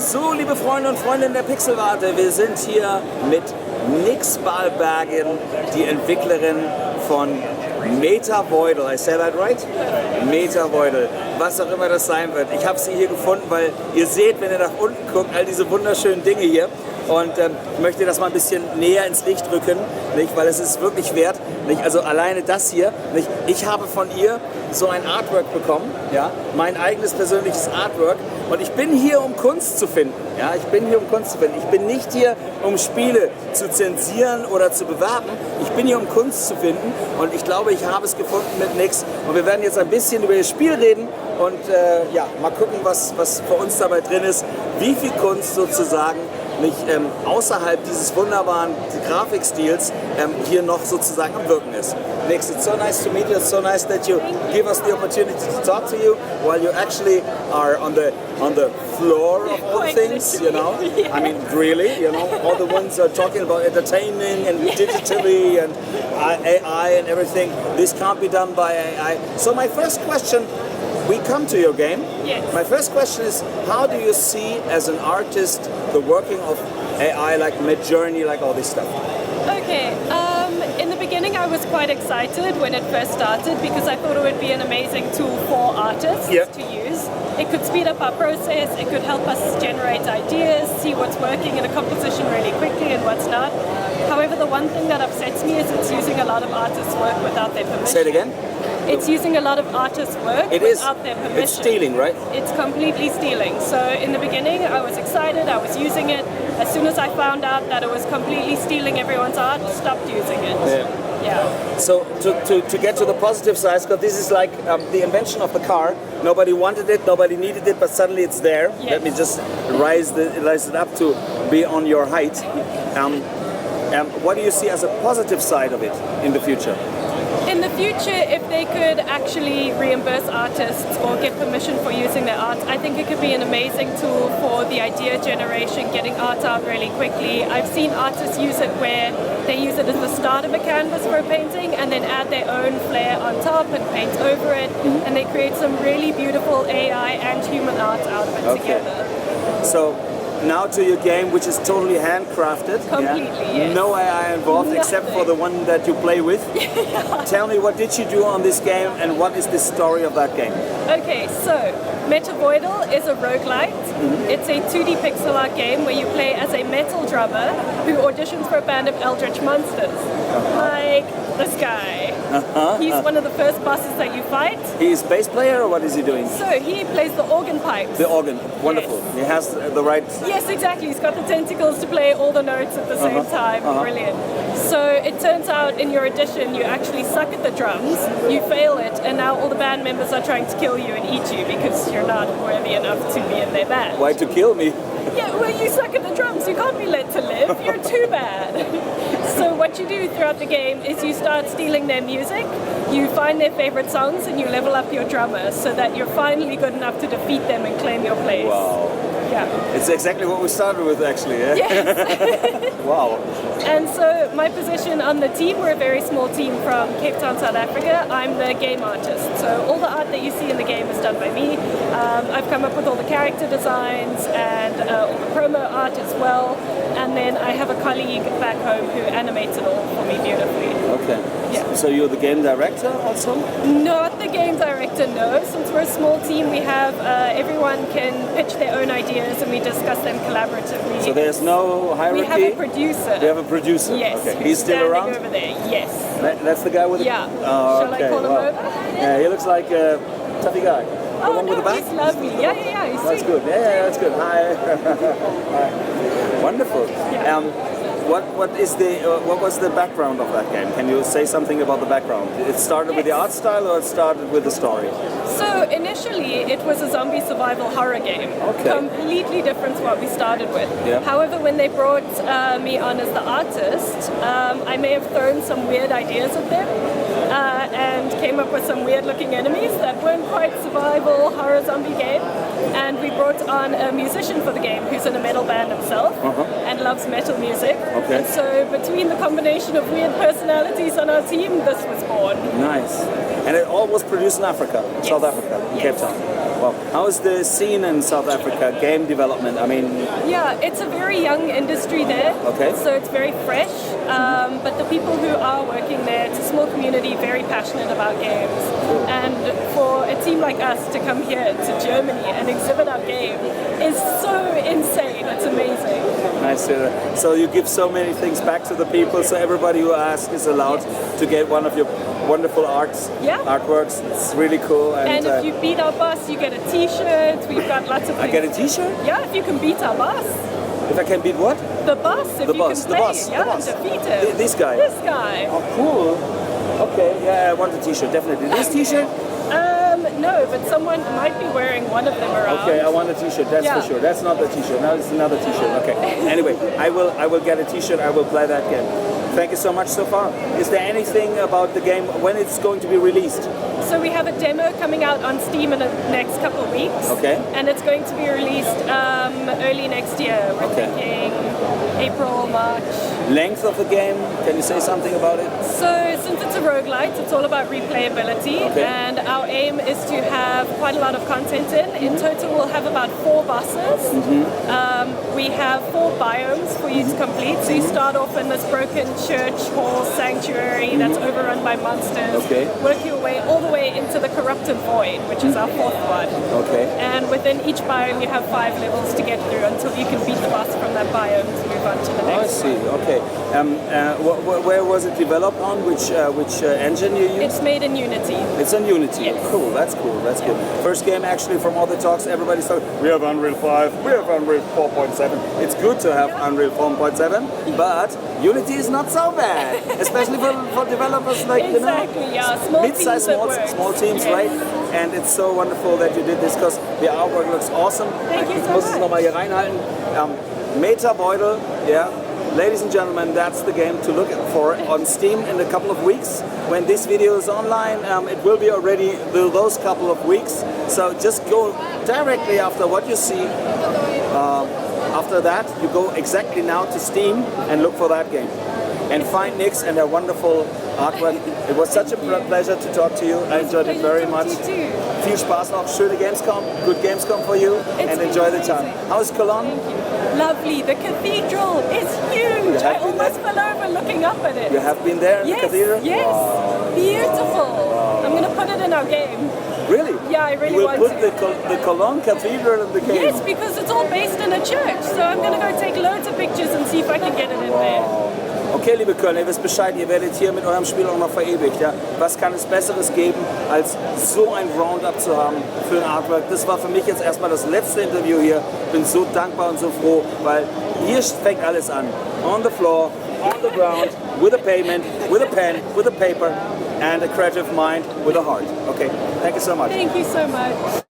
So, liebe Freunde und Freundinnen der Pixelwarte, wir sind hier mit Nix Baalbergen, die Entwicklerin von Metavoidal. I say that right? Metavoidal. Was auch immer das sein wird. Ich habe sie hier gefunden, weil ihr seht, wenn ihr nach unten guckt, all diese wunderschönen Dinge hier. Und ich möchte das mal ein bisschen näher ins Licht rücken, nicht? Weil es ist wirklich wert. Nicht? Also alleine das hier. Nicht? Ich habe von ihr so ein Artwork bekommen, ja? Mein eigenes persönliches Artwork. Und ich bin hier, um Kunst zu finden. Ja? Ich bin hier, um Kunst zu finden. Ich bin nicht hier, um Spiele zu zensieren oder zu bewerben. Ich bin hier, um Kunst zu finden. Und ich glaube, ich habe es gefunden mit Nix. Und wir werden jetzt ein bisschen über das Spiel reden und ja, mal gucken, was für uns dabei drin ist. Wie viel Kunst sozusagen nicht außerhalb dieses wunderbaren Grafikstils hier noch sozusagen am Wirken ist. Nix, it's so nice to meet you. It's so nice that you give us the opportunity to talk to you while you actually are on the floor of all things, you know. I mean, really, you know, all the ones are talking about entertaining and digitally and AI and everything. This can't be done by AI. So my first question. We come to your game. Yes. My first question is, how do you see as an artist the working of AI, like Midjourney, like all this stuff? Okay, in the beginning I was quite excited when it first started because I thought it would be an amazing tool for artists to use. It could speed up our process, it could help us generate ideas, see what's working in a composition really quickly and what's not. However, the one thing that upsets me is it's using a lot of artists' work without their permission. Say it again? It's using a lot of artists' work without their permission. It's stealing, right? It's completely stealing. So in the beginning, I was excited, I was using it. As soon as I found out that it was completely stealing everyone's art, I stopped using it. Yeah. So to get to the positive side, because this is like the invention of the car. Nobody wanted it, nobody needed it, but suddenly it's there. Yes. Let me just raise it up to be on your height. What do you see as a positive side of it in the future? In the future, if they could actually reimburse artists or get permission for using their art, I think it could be an amazing tool for the idea generation, getting art out really quickly. I've seen artists use it where they use it as the start of a canvas for a painting and then add their own flair on top and paint over it, and they create some really beautiful AI and human art out of it together. So now to your game, which is totally handcrafted. Completely, yes. No AI involved except for the one that you play with. Tell me, what did you do on this game and what is the story of that game? Okay, so Metavoidal is a roguelite. It's a 2D pixel art game where you play as a metal drummer who auditions for a band of eldritch monsters. Like this guy. He's one of the first bosses that you fight. He's a bass player, or what is he doing? So he plays the organ pipes. The organ, wonderful. Yes. He has the right... Yes, exactly. He's got the tentacles to play all the notes at the same time. Brilliant. So it turns out in your audition you actually suck at the drums, you fail it, and now all the band members are trying to kill you and eat you because you're not worthy enough to be in their band. Why to kill me? Yeah, well, you suck at the drums. You can't be let to live. You're too bad. So what you do throughout the game is you start stealing their music, you find their favorite songs, and you level up your drummer so that you're finally good enough to defeat them and claim your place. Wow. Yeah. It's exactly what we started with, actually. Yeah? Yes. Wow. And so my position on the team, we're a very small team from Cape Town, South Africa. I'm the game artist. So all the art that you see in the game is done by me. I've come up with all the character designs and all the promo art as well. And then I have a colleague back home who animates it all for me beautifully. Okay. Yeah. So you're the game director also? Not the game director, no. Since we're a small team, we have everyone can pitch their own ideas and we discuss them collaboratively. So there's no hierarchy? We have a producer. You have a producer? Yes. Okay. He's still around? Over there, yes. That's the guy with the... Yeah. Oh, Shall okay. I call him over? Yeah, he looks like a toughy guy. The Oh one with no, the back? he's lovely. Yeah, he's That's sweet. good. Yeah, that's good. Hi. Hi. Wonderful. Yeah. What was the background of that game? Can you say something about the background? It started with the art style, or it started with the story? So initially it was a zombie survival horror game. Okay. Completely different to what we started with. Yeah. However, when they brought me on as the artist, I may have thrown some weird ideas at them and came up with some weird looking enemies that weren't quite survival horror zombie game. And we brought on a musician for the game who's in a metal band himself and loves metal music. Okay. And so between the combination of weird personalities on our team, this was born. Nice. And it all was produced in Africa, South Africa, in Cape Town. Well, how is the scene in South Africa, game development? I mean, Yeah, it's a very young industry there. Okay. So it's very fresh. But the people who are working there, it's a small community, very passionate about games. And for a team like us to come here to Germany and exhibit our game is so insane. It's amazing. nice. So you give so many things back to the people, so everybody who asks is allowed to get one of your wonderful artworks. It's really cool. And if you beat our boss, you get a T-shirt. We've got lots of things. I get a T-shirt? Yeah, if you can beat our boss. If I can beat what? The boss, if The you boss, can the play boss, it, the yeah, boss. defeat him. This guy? This guy. Oh, cool. Okay, yeah, I want a T-shirt, definitely. This T-shirt? No, but someone might be wearing one of them around. Okay, I want a T-shirt. That's for sure. That's not the T-shirt. Now it's another T-shirt. Okay. Anyway, I will get a T-shirt. I will play that game. Thank you so much so far. Is there anything about the game when it's going to be released? So we have a demo coming out on Steam in the next couple of weeks. Okay. And it's going to be released early next year. We're thinking April, March. Length of the game? Can you say something about it? So since it's a roguelite, it's all about replayability. Okay. And our aim is to have quite a lot of content in. In total, we'll have about 4 bosses. We have 4 biomes for you to complete. So you start off in this broken church hall sanctuary that's overrun by monsters. Okay. Work your way all the way into the corrupted void, which is our 4th one. Okay. And within each biome, you have 5 levels to get through until you can beat the boss from that biome to move on to the next. I see. Okay. Where was it developed on? Which engine you use? It's made in Unity. It's on Unity. Yes. Cool. That's cool. That's good. First game actually from all the talks, everybody's talking. We have Unreal 5. We have Unreal 4.7. It's good to have Unreal 4.7, but Unity is not so bad, especially for developers like Small mid-sized, teams small teams, right? And it's so wonderful that you did this because the artwork looks awesome. Thank you so Ich muss es nochmal hier reinhalten. Metavoidal, yeah. Ladies and gentlemen, that's the game to look for on Steam in a couple of weeks. When this video is online, it will be already those couple of weeks. So just go directly after what you see. After that, you go exactly now to Steam and look for that game. And find Nix and their wonderful artwork. It was such a pleasure to talk to you. I enjoyed it very much. Viel Spaß noch, schöne Gamescom, good Gamescom for you, and enjoy the time. How's Cologne? Lovely. The cathedral is huge. I almost fell over looking up at it. You have been there in the cathedral? Yes. Wow. Beautiful. Wow. I'm going to put it in our game. Really? Yeah, I really want to. You will put the Cologne Cathedral in the game? Yes, because it's all based in a church. So I'm going to go take loads of pictures and see if I can get it in there. Okay, liebe Kölner, ihr wisst Bescheid, ihr werdet hier mit eurem Spiel auch noch verewigt. Ja? Was kann es Besseres geben, als so ein Roundup zu haben für ein Artwork? Das war für mich jetzt erstmal das letzte Interview hier. Bin so dankbar und so froh, weil hier fängt alles an. On the floor, on the ground, with a payment, with a pen, with a paper, and a creative mind with a heart. Okay, thank you so much. Thank you so much.